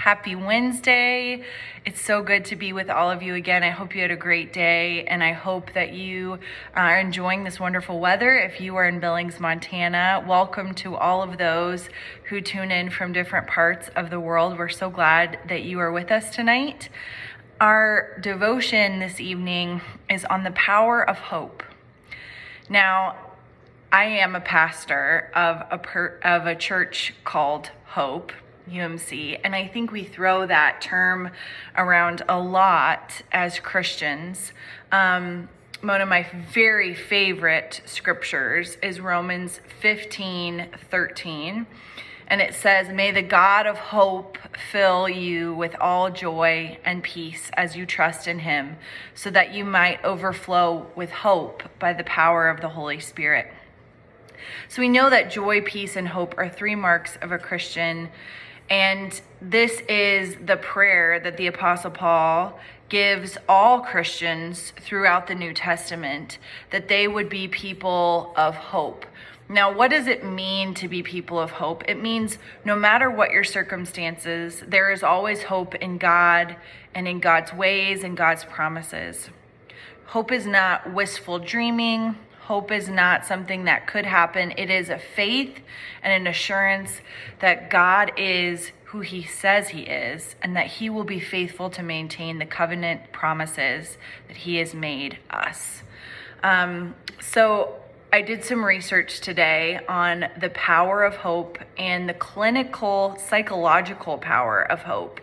Happy Wednesday. It's so good to be with all of you again. I hope you had a great day, and I hope that you are enjoying this wonderful weather. If you are in Billings, Montana, welcome to all of those who tune in from different parts of the world. We're so glad that you are with us tonight. Our devotion this evening is on the power of hope. Now, I am a pastor of a church called Hope, UMC, and I think we throw that term around a lot as Christians. One of my very favorite scriptures is Romans 15:13, and it says, "May the God of hope fill you with all joy and peace as you trust in him, so that you might overflow with hope by the power of the Holy Spirit." So we know that joy, peace, and hope are three marks of a Christian. And this is the prayer that the Apostle Paul gives all Christians throughout the New Testament, that they would be people of hope. Now, what does it mean to be people of hope? It means no matter what your circumstances, there is always hope in God and in God's ways and God's promises. Hope is not wistful dreaming. Hope is not something that could happen. It is a faith and an assurance that God is who he says he is, and that he will be faithful to maintain the covenant promises that he has made us. So I did some research today on the power of hope and the clinical psychological power of hope.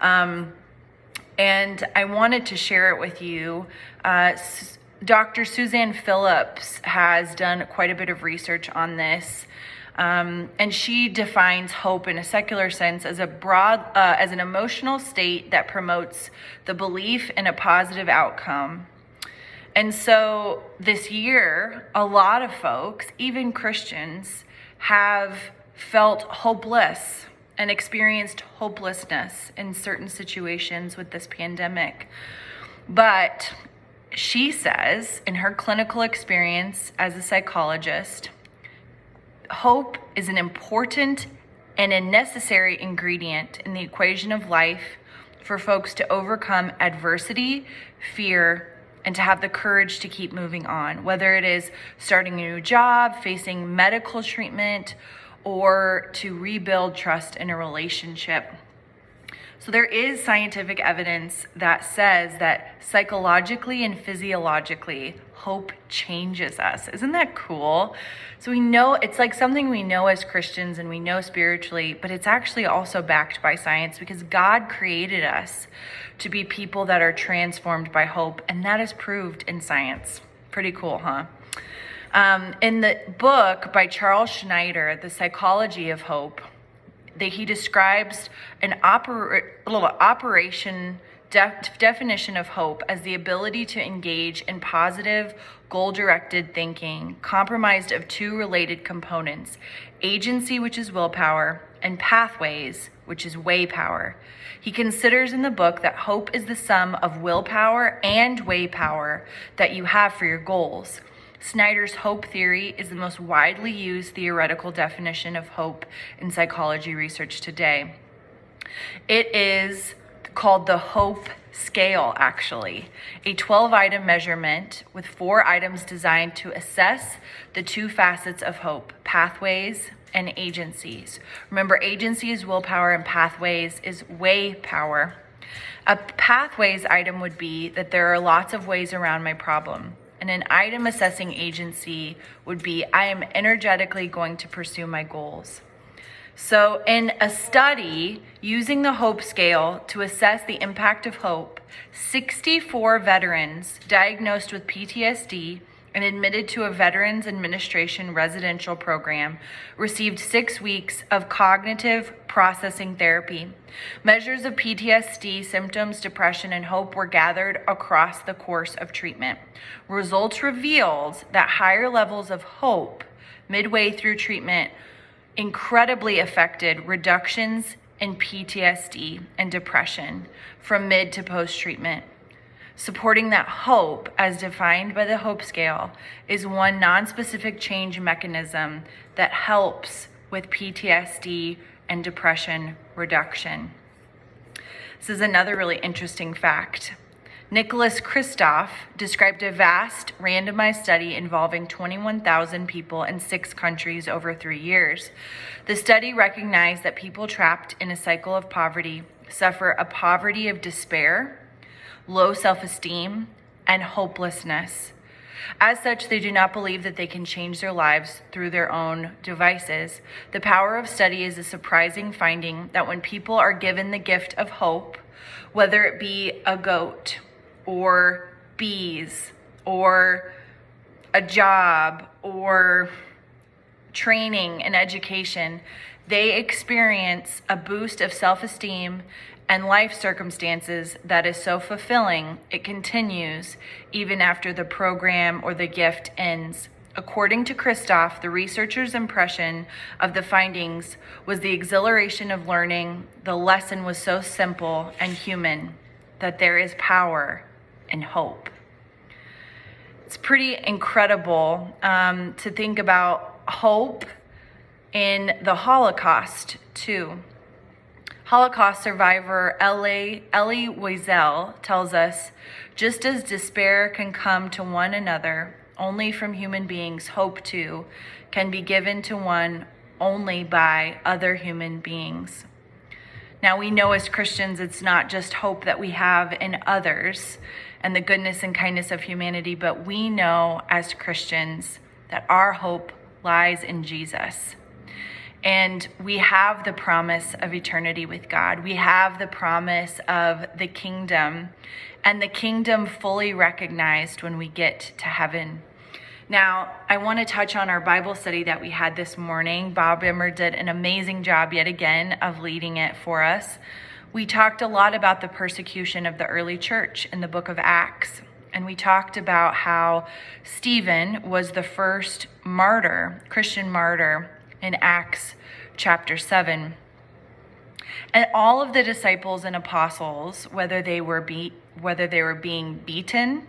And I wanted to share it with you. Dr. Suzanne Phillips has done quite a bit of research on this, and she defines hope in a secular sense as as an emotional state that promotes the belief in a positive outcome. And so this year, a lot of folks, even Christians, have felt hopeless and experienced hopelessness in certain situations with this pandemic. But she says, in her clinical experience as a psychologist, hope is an important and a necessary ingredient in the equation of life for folks to overcome adversity, fear, and to have the courage to keep moving on, whether it is starting a new job, facing medical treatment, or to rebuild trust in a relationship. So there is scientific evidence that says that psychologically and physiologically, hope changes us. Isn't that cool? So we know it's like something we know as Christians and we know spiritually, but it's actually also backed by science because God created us to be people that are transformed by hope, and that is proved in science. Pretty cool, huh? In the book by Charles Schneider, The Psychology of Hope, he describes an definition of hope as the ability to engage in positive, goal-directed thinking, comprised of two related components: agency, which is willpower, and pathways, which is way power. He considers in the book that hope is the sum of willpower and way power that you have for your goals. Snyder's hope theory is the most widely used theoretical definition of hope in psychology research today. It is called the hope scale, actually, a 12-item measurement with 4 items designed to assess the two facets of hope: pathways and agencies. Remember, agency is willpower and pathways is way power. A pathways item would be that there are lots of ways around my problem. And an item assessing agency would be, I am energetically going to pursue my goals. So in a study using the hope scale to assess the impact of hope, 64 veterans diagnosed with PTSD and admitted to a Veterans Administration residential program received 6 weeks of cognitive processing therapy. Measures of PTSD symptoms, depression, and hope were gathered across the course of treatment. Results revealed that higher levels of hope midway through treatment incredibly affected reductions in PTSD and depression from mid to post-treatment. Supporting that hope, as defined by the Hope Scale, is one nonspecific change mechanism that helps with PTSD and depression reduction. This is another really interesting fact. Nicholas Kristof described a vast randomized study involving 21,000 people in 6 countries over 3 years. The study recognized that people trapped in a cycle of poverty suffer a poverty of despair, low self-esteem, and hopelessness. As such, they do not believe that they can change their lives through their own devices. The power of study is a surprising finding that when people are given the gift of hope, whether it be a goat or bees or a job or training and education, they experience a boost of self-esteem and life circumstances that is so fulfilling, it continues even after the program or the gift ends. According to Kristof, the researchers' impression of the findings was the exhilaration of learning. The lesson was so simple and human that there is power in hope. It's pretty incredible to think about hope in the Holocaust too. Holocaust survivor Elie Wiesel tells us, just as despair can come to one another only from human beings, hope too can be given to one only by other human beings. Now we know as Christians it's not just hope that we have in others and the goodness and kindness of humanity, but we know as Christians that our hope lies in Jesus. And we have the promise of eternity with God. We have the promise of the kingdom, and the kingdom fully recognized when we get to heaven. Now, I want to touch on our Bible study that we had this morning. Bob Emmer did an amazing job yet again of leading it for us. We talked a lot about the persecution of the early church in the book of Acts. And we talked about how Stephen was the first martyr, Christian martyr, in Acts chapter 7. And all of the disciples and apostles, whether they were being beaten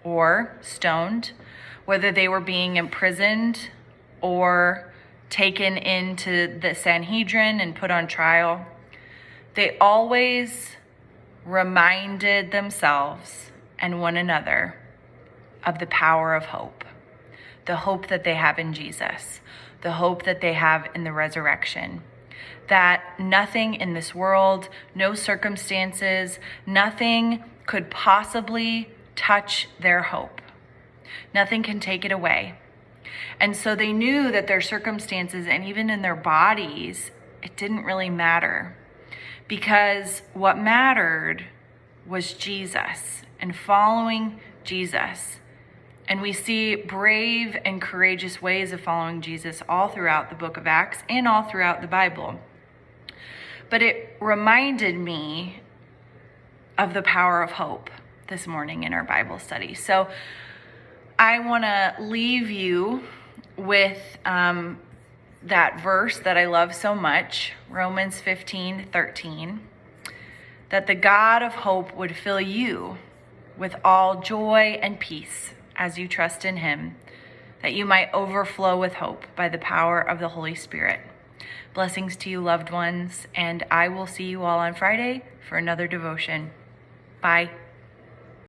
or stoned, whether they were being imprisoned or taken into the Sanhedrin and put on trial, they always reminded themselves and one another of the power of hope, the hope that they have in Jesus, the hope that they have in the resurrection, that nothing in this world, no circumstances, nothing could possibly touch their hope. Nothing can take it away. And so they knew that their circumstances and even in their bodies, it didn't really matter, because what mattered was Jesus and following Jesus. And we see brave and courageous ways of following Jesus all throughout the book of Acts and all throughout the Bible. But it reminded me of the power of hope this morning in our Bible study. So I want to leave you with that verse that I love so much, Romans 15:13, that the God of hope would fill you with all joy and peace as you trust in him, that you might overflow with hope by the power of the Holy Spirit. Blessings to you, loved ones, and I will see you all on Friday for another devotion. Bye.